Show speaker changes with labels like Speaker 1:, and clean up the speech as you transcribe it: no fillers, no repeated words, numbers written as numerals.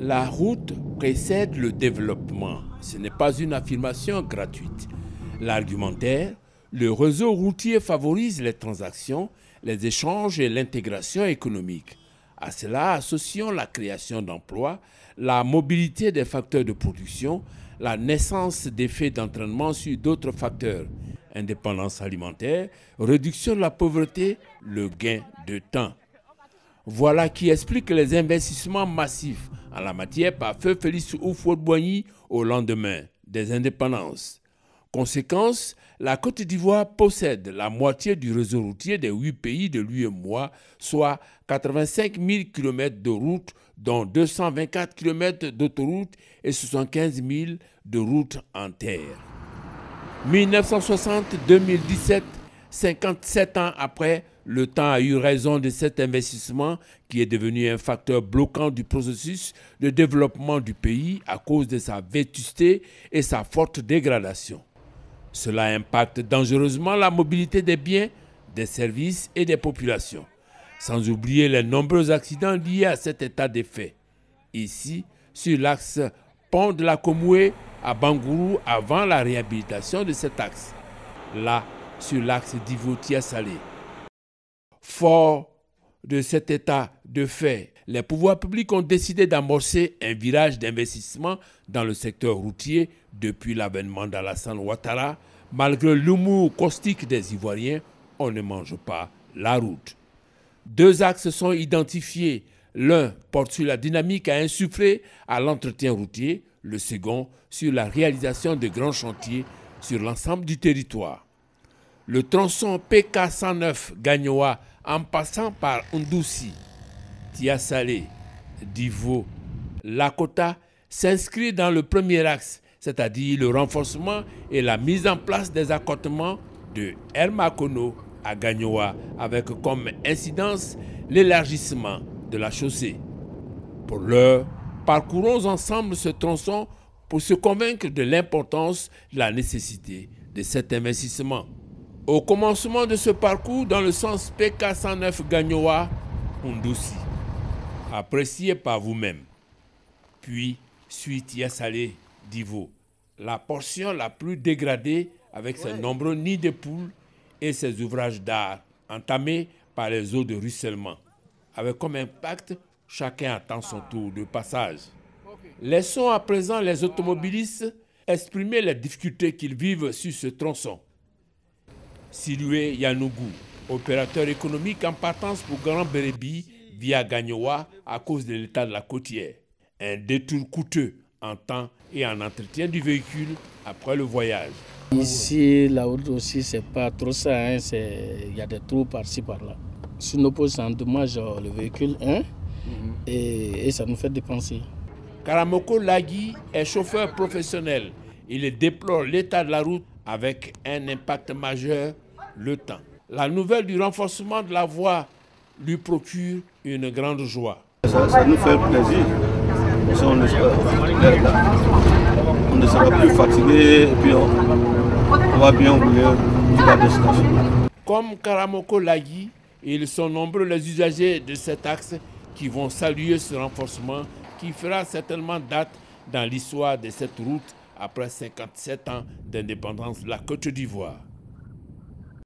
Speaker 1: La route précède le développement. Ce n'est pas une affirmation gratuite. L'argumentaire, le réseau routier favorise les transactions, les échanges et l'intégration économique. À cela, associons la création d'emplois, la mobilité des facteurs de production, la naissance d'effets d'entraînement sur d'autres facteurs, indépendance alimentaire, réduction de la pauvreté, le gain de temps. Voilà qui explique les investissements massifs en la matière par Feu Félix Houphouët-Boigny au lendemain des indépendances. Conséquence, la Côte d'Ivoire possède la moitié du réseau routier des 8 pays de l'UEMOA, soit 85 000 km de routes, dont 224 km d'autoroutes et 75 000 de routes en terre. 1960-2017, 57 ans après, le temps a eu raison de cet investissement qui est devenu un facteur bloquant du processus de développement du pays à cause de sa vétusté et sa forte dégradation. Cela impacte dangereusement la mobilité des biens, des services et des populations, sans oublier les nombreux accidents liés à cet état des faits. Ici, sur l'axe pont de la Komoué à Bangourou avant la réhabilitation de cet axe. Là, sur l'axe d'Ivo-Tia-Salé. Fort de cet état de fait, les pouvoirs publics ont décidé d'amorcer un virage d'investissement dans le secteur routier depuis l'avènement d'Alassane Ouattara. Malgré l'humour caustique des Ivoiriens, on ne mange pas la route. 2 axes sont identifiés. L'un porte sur la dynamique à insuffler à l'entretien routier, le second sur la réalisation de grands chantiers sur l'ensemble du territoire. Le tronçon PK109 Gagnoa en passant par Ndoussi, Tia-Salé, Divo, Lakota s'inscrit dans le premier axe, c'est-à-dire le renforcement et la mise en place des accotements de Hermakono à Gagnoa avec comme incidence l'élargissement de la chaussée. Pour l'heure, parcourons ensemble ce tronçon pour se convaincre de l'importance, de la nécessité de cet investissement. Au commencement de ce parcours, dans le sens PK109 Gagnoa, Ndoussi, apprécié par vous-même. Puis, suit Tia-Salé, Divo, la portion la plus dégradée avec ses nombreux nids de poules et ses ouvrages d'art entamés par les eaux de ruissellement. Avec comme impact, chacun attend son tour de passage. Laissons à présent les automobilistes exprimer les difficultés qu'ils vivent sur ce tronçon. Siloué Yanougou, opérateur économique en partance pour Grand Bérébi via Gagnoa à cause de l'état de la côtière. Un détour coûteux en temps et en entretien du véhicule après le voyage.
Speaker 2: Ici, la route aussi, c'est pas trop ça, hein. Il y a des trous par-ci, par-là. Sur nos postes, ça endommage le véhicule, hein, et ça nous fait dépenser.
Speaker 1: Karamoko Lagui est chauffeur professionnel. Il déplore l'état de la route avec un impact majeur, le temps. La nouvelle du renforcement de la voie lui procure une grande joie.
Speaker 3: Ça nous fait plaisir. On ne sera plus fatigué et puis on va bien rouler jusqu'à destination.
Speaker 1: Comme Karamoko Lagui, ils sont nombreux les usagers de cet axe qui vont saluer ce renforcement qui fera certainement date dans l'histoire de cette route après 57 ans d'indépendance de la Côte d'Ivoire.